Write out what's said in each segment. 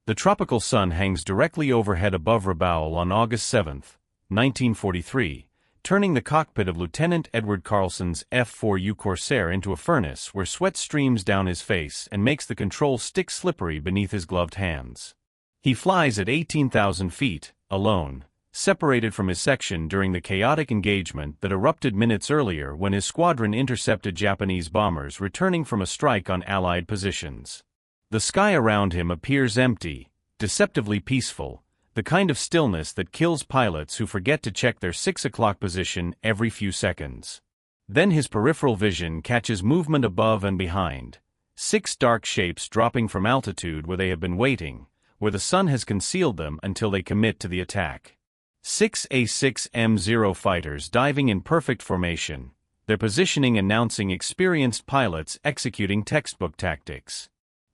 The tropical sun hangs directly overhead above Rabaul on August 7, 1943, turning the cockpit of Lieutenant Edward Carlson's F-4U Corsair into a furnace where sweat streams down his face and makes the controls stick slippery beneath his gloved hands. He flies at 18,000 feet, alone, separated from his section during the chaotic engagement that erupted minutes earlier when his squadron intercepted Japanese bombers returning from a strike on Allied positions. The sky around him appears empty, deceptively peaceful, the kind of stillness that kills pilots who forget to check their 6 o'clock position every few seconds. Then his peripheral vision catches movement above and behind, 6 dark shapes dropping from altitude where they have been waiting, where the sun has concealed them until they commit to the attack. 6 A-6M0 fighters diving in perfect formation, their positioning announcing experienced pilots executing textbook tactics.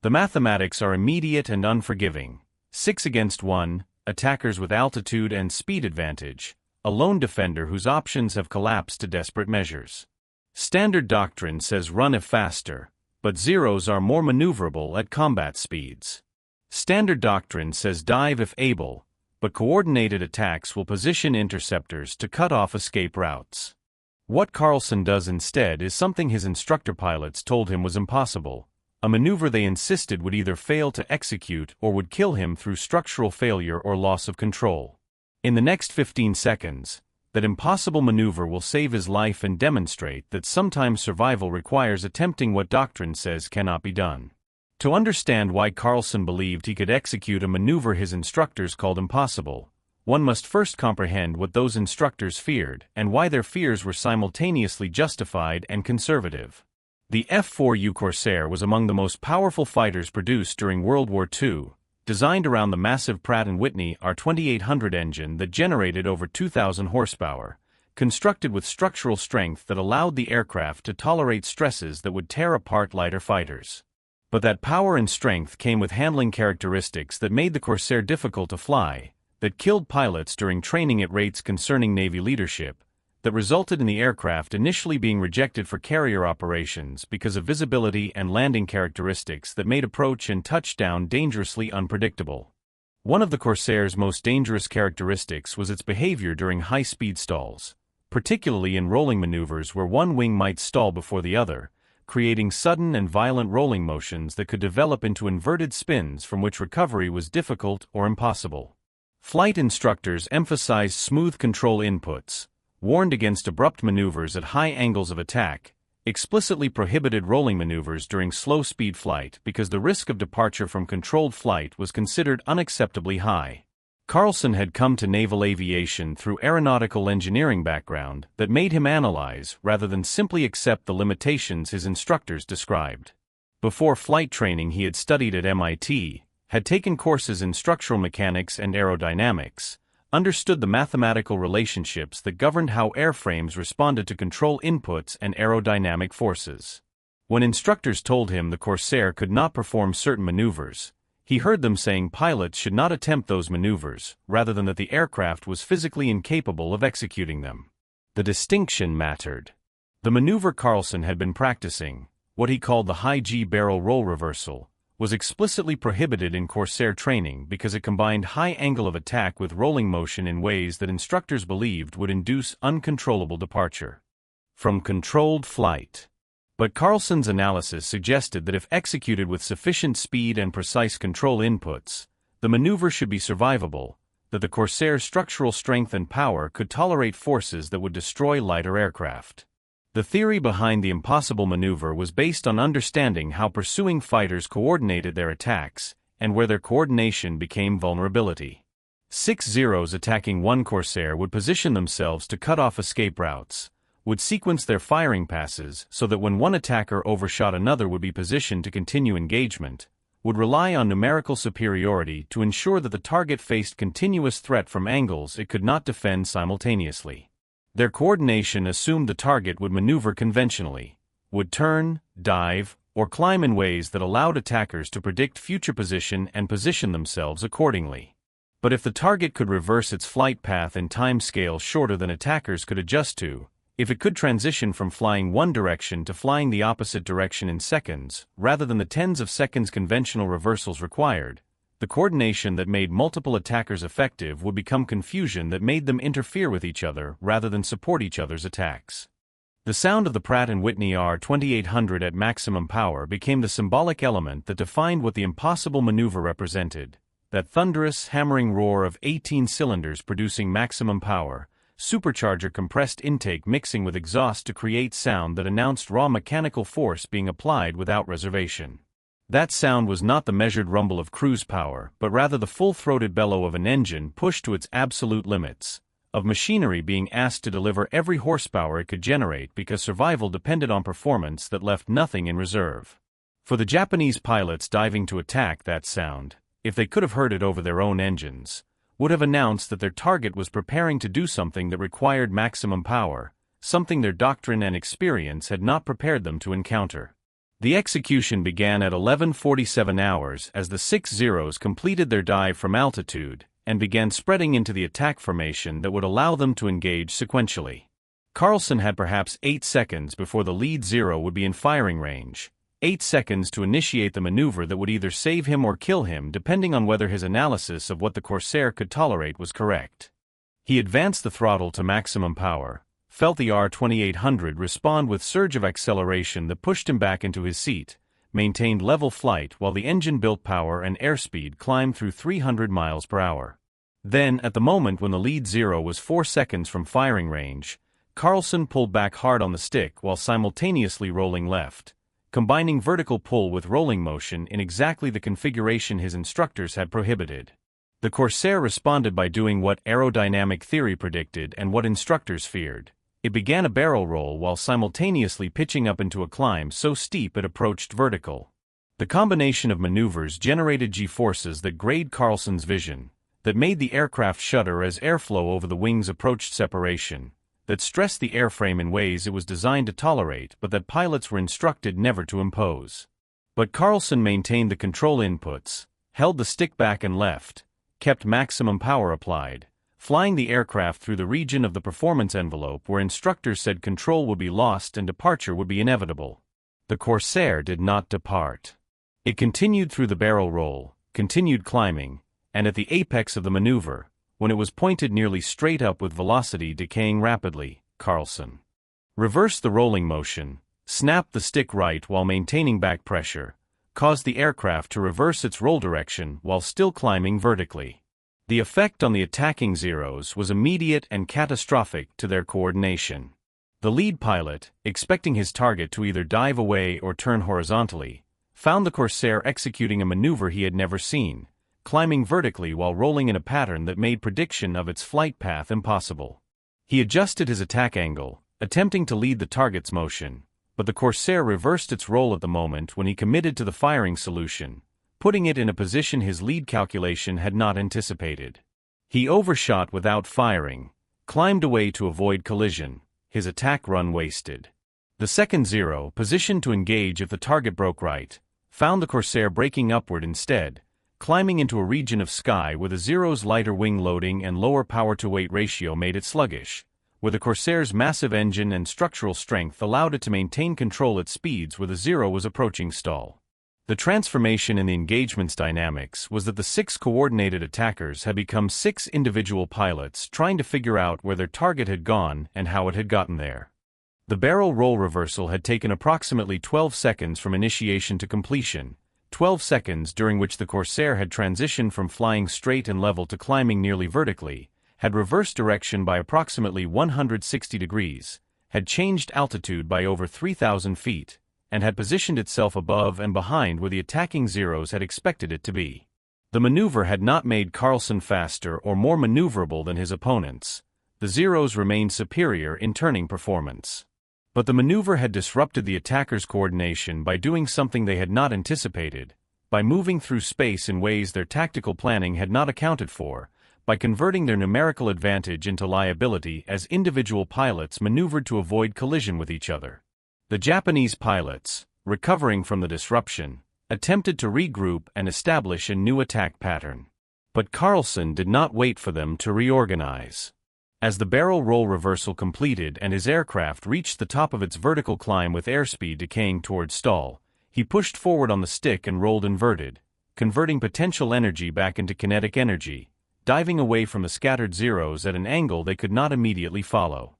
The mathematics are immediate and unforgiving. 6 against 1, attackers with altitude and speed advantage, a lone defender whose options have collapsed to desperate measures. Standard doctrine says run if faster, but zeros are more maneuverable at combat speeds. Standard doctrine says dive if able, but coordinated attacks will position interceptors to cut off escape routes. What Carlson does instead is something his instructor pilots told him was impossible, a maneuver they insisted would either fail to execute or would kill him through structural failure or loss of control. In the next 15 seconds, that impossible maneuver will save his life and demonstrate that sometimes survival requires attempting what doctrine says cannot be done. To understand why Carlson believed he could execute a maneuver his instructors called impossible, one must first comprehend what those instructors feared and why their fears were simultaneously justified and conservative. The F-4U Corsair was among the most powerful fighters produced during World War II, designed around the massive Pratt & Whitney R2800 engine that generated over 2,000 horsepower, constructed with structural strength that allowed the aircraft to tolerate stresses that would tear apart lighter fighters. But that power and strength came with handling characteristics that made the Corsair difficult to fly, that killed pilots during training at rates concerning Navy leadership, that resulted in the aircraft initially being rejected for carrier operations because of visibility and landing characteristics that made approach and touchdown dangerously unpredictable. One of the Corsair's most dangerous characteristics was its behavior during high-speed stalls, particularly in rolling maneuvers where one wing might stall before the other, creating sudden and violent rolling motions that could develop into inverted spins from which recovery was difficult or impossible. Flight instructors emphasized smooth control inputs, warned against abrupt maneuvers at high angles of attack, explicitly prohibited rolling maneuvers during slow-speed flight because the risk of departure from controlled flight was considered unacceptably high. Carlson had come to naval aviation through aeronautical engineering background that made him analyze rather than simply accept the limitations his instructors described. Before flight training he had studied at MIT, had taken courses in structural mechanics and aerodynamics, understood the mathematical relationships that governed how airframes responded to control inputs and aerodynamic forces. When instructors told him the Corsair could not perform certain maneuvers, he heard them saying pilots should not attempt those maneuvers, rather than that the aircraft was physically incapable of executing them. The distinction mattered. The maneuver Carlson had been practicing, what he called the high G barrel roll reversal, was explicitly prohibited in Corsair training because it combined high angle of attack with rolling motion in ways that instructors believed would induce uncontrollable departure from controlled flight. But Carlson's analysis suggested that if executed with sufficient speed and precise control inputs, the maneuver should be survivable, that the Corsair's structural strength and power could tolerate forces that would destroy lighter aircraft. The theory behind the impossible maneuver was based on understanding how pursuing fighters coordinated their attacks, and where their coordination became vulnerability. 6 Zeros attacking one Corsair would position themselves to cut off escape routes, would sequence their firing passes so that when one attacker overshot another would be positioned to continue engagement, would rely on numerical superiority to ensure that the target faced continuous threat from angles it could not defend simultaneously. Their coordination assumed the target would maneuver conventionally, would turn, dive, or climb in ways that allowed attackers to predict future position and position themselves accordingly. But if the target could reverse its flight path in time scale shorter than attackers could adjust to, if it could transition from flying one direction to flying the opposite direction in seconds, rather than the tens of seconds conventional reversals required, the coordination that made multiple attackers effective would become confusion that made them interfere with each other rather than support each other's attacks. The sound of the Pratt & Whitney R-2800 at maximum power became the symbolic element that defined what the impossible maneuver represented, that thunderous, hammering roar of 18 cylinders producing maximum power, supercharger compressed intake mixing with exhaust to create sound that announced raw mechanical force being applied without reservation. That sound was not the measured rumble of cruise power, but rather the full-throated bellow of an engine pushed to its absolute limits, of machinery being asked to deliver every horsepower it could generate because survival depended on performance that left nothing in reserve. For the Japanese pilots diving to attack, that sound, if they could have heard it over their own engines, would have announced that their target was preparing to do something that required maximum power, something their doctrine and experience had not prepared them to encounter. The execution began at 11:47 hours as the 6 Zeros completed their dive from altitude and began spreading into the attack formation that would allow them to engage sequentially. Carlson had perhaps 8 seconds before the lead Zero would be in firing range, 8 seconds to initiate the maneuver that would either save him or kill him depending on whether his analysis of what the Corsair could tolerate was correct. He advanced the throttle to maximum power, felt the R-2800 respond with surge of acceleration that pushed him back into his seat, maintained level flight while the engine built power and airspeed climbed through 300 miles per hour. Then, at the moment when the lead Zero was 4 seconds from firing range, Carlson pulled back hard on the stick while simultaneously rolling left, combining vertical pull with rolling motion in exactly the configuration his instructors had prohibited. The Corsair responded by doing what aerodynamic theory predicted and what instructors feared. It began a barrel roll while simultaneously pitching up into a climb so steep it approached vertical. The combination of maneuvers generated G-forces that grayed Carlson's vision, that made the aircraft shudder as airflow over the wings approached separation, that stressed the airframe in ways it was designed to tolerate but that pilots were instructed never to impose. But Carlson maintained the control inputs, held the stick back and left, kept maximum power applied, flying the aircraft through the region of the performance envelope where instructors said control would be lost and departure would be inevitable. The Corsair did not depart. It continued through the barrel roll, continued climbing, and at the apex of the maneuver, when it was pointed nearly straight up with velocity decaying rapidly, Carlson reversed the rolling motion, snapped the stick right while maintaining back pressure, caused the aircraft to reverse its roll direction while still climbing vertically. The effect on the attacking Zeros was immediate and catastrophic to their coordination. The lead pilot, expecting his target to either dive away or turn horizontally, found the Corsair executing a maneuver he had never seen, climbing vertically while rolling in a pattern that made prediction of its flight path impossible. He adjusted his attack angle, attempting to lead the target's motion, but the Corsair reversed its roll at the moment when he committed to the firing solution, putting it in a position his lead calculation had not anticipated. He overshot without firing, climbed away to avoid collision, his attack run wasted. The second Zero, positioned to engage if the target broke right, found the Corsair braking upward instead, climbing into a region of sky where the Zero's lighter wing loading and lower power-to-weight ratio made it sluggish, where the Corsair's massive engine and structural strength allowed it to maintain control at speeds where the Zero was approaching stall. The transformation in the engagement's dynamics was that the 6 coordinated attackers had become 6 individual pilots trying to figure out where their target had gone and how it had gotten there. The barrel roll reversal had taken approximately 12 seconds from initiation to completion, 12 seconds during which the Corsair had transitioned from flying straight and level to climbing nearly vertically, had reversed direction by approximately 160 degrees, had changed altitude by over 3,000 feet, and had positioned itself above and behind where the attacking Zeros had expected it to be. The maneuver had not made Carlson faster or more maneuverable than his opponents. The Zeros remained superior in turning performance. But the maneuver had disrupted the attackers' coordination by doing something they had not anticipated, by moving through space in ways their tactical planning had not accounted for, by converting their numerical advantage into liability as individual pilots maneuvered to avoid collision with each other. The Japanese pilots, recovering from the disruption, attempted to regroup and establish a new attack pattern. But Carlson did not wait for them to reorganize. As the barrel roll reversal completed and his aircraft reached the top of its vertical climb with airspeed decaying towards stall, he pushed forward on the stick and rolled inverted, converting potential energy back into kinetic energy, diving away from the scattered Zeros at an angle they could not immediately follow.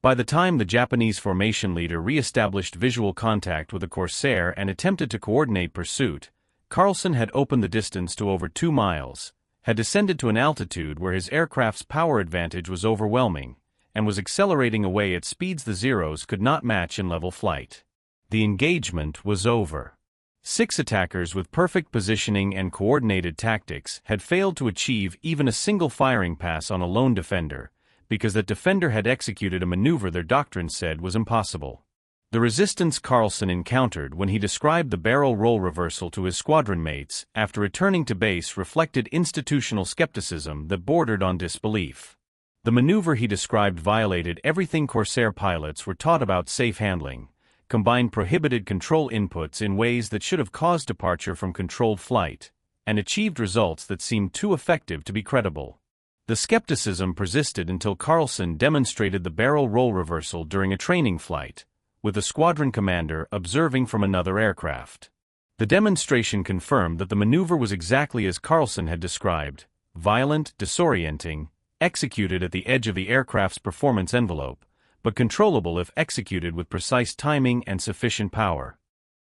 By the time the Japanese formation leader re-established visual contact with the Corsair and attempted to coordinate pursuit, Carlson had opened the distance to over 2 miles, had descended to an altitude where his aircraft's power advantage was overwhelming, and was accelerating away at speeds the Zeros could not match in level flight. The engagement was over. 6 attackers with perfect positioning and coordinated tactics had failed to achieve even a single firing pass on a lone defender, because that defender had executed a maneuver their doctrine said was impossible. The resistance Carlson encountered when he described the barrel roll reversal to his squadron mates after returning to base reflected institutional skepticism that bordered on disbelief. The maneuver he described violated everything Corsair pilots were taught about safe handling, combined prohibited control inputs in ways that should have caused departure from controlled flight, and achieved results that seemed too effective to be credible. The skepticism persisted until Carlson demonstrated the barrel roll reversal during a training flight, with the squadron commander observing from another aircraft. The demonstration confirmed that the maneuver was exactly as Carlson had described: violent, disorienting, executed at the edge of the aircraft's performance envelope, but controllable if executed with precise timing and sufficient power.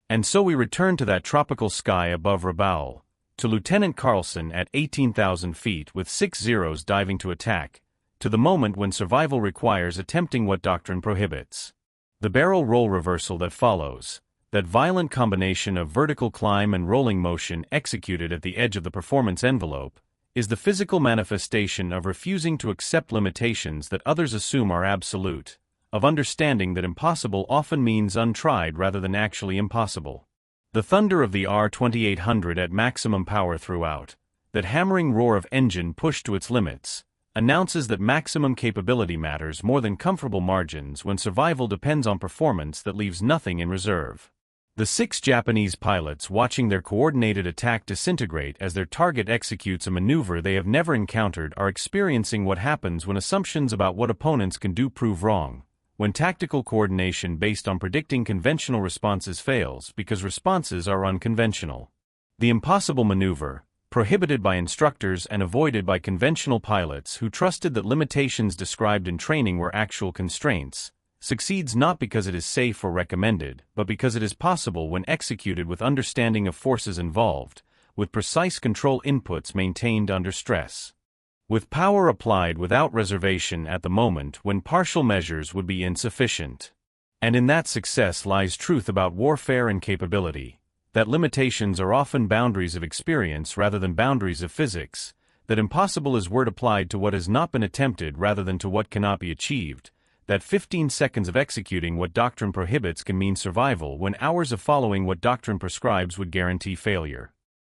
And so we return to that tropical sky above Rabaul, to Lieutenant Carlson at 18,000 feet with 6 Zeros diving to attack, to the moment when survival requires attempting what doctrine prohibits. The barrel roll reversal that follows, that violent combination of vertical climb and rolling motion executed at the edge of the performance envelope, is the physical manifestation of refusing to accept limitations that others assume are absolute, of understanding that impossible often means untried rather than actually impossible. The thunder of the R-2800 at maximum power throughout, that hammering roar of engine pushed to its limits, announces that maximum capability matters more than comfortable margins when survival depends on performance that leaves nothing in reserve. The 6 Japanese pilots watching their coordinated attack disintegrate as their target executes a maneuver they have never encountered are experiencing what happens when assumptions about what opponents can do prove wrong, when tactical coordination based on predicting conventional responses fails because responses are unconventional. The impossible maneuver, prohibited by instructors and avoided by conventional pilots who trusted that limitations described in training were actual constraints, succeeds not because it is safe or recommended, but because it is possible when executed with understanding of forces involved, with precise control inputs maintained under stress, with power applied without reservation at the moment when partial measures would be insufficient. And in that success lies truth about warfare and capability, that limitations are often boundaries of experience rather than boundaries of physics, that impossible is word applied to what has not been attempted rather than to what cannot be achieved, that 15 seconds of executing what doctrine prohibits can mean survival when hours of following what doctrine prescribes would guarantee failure.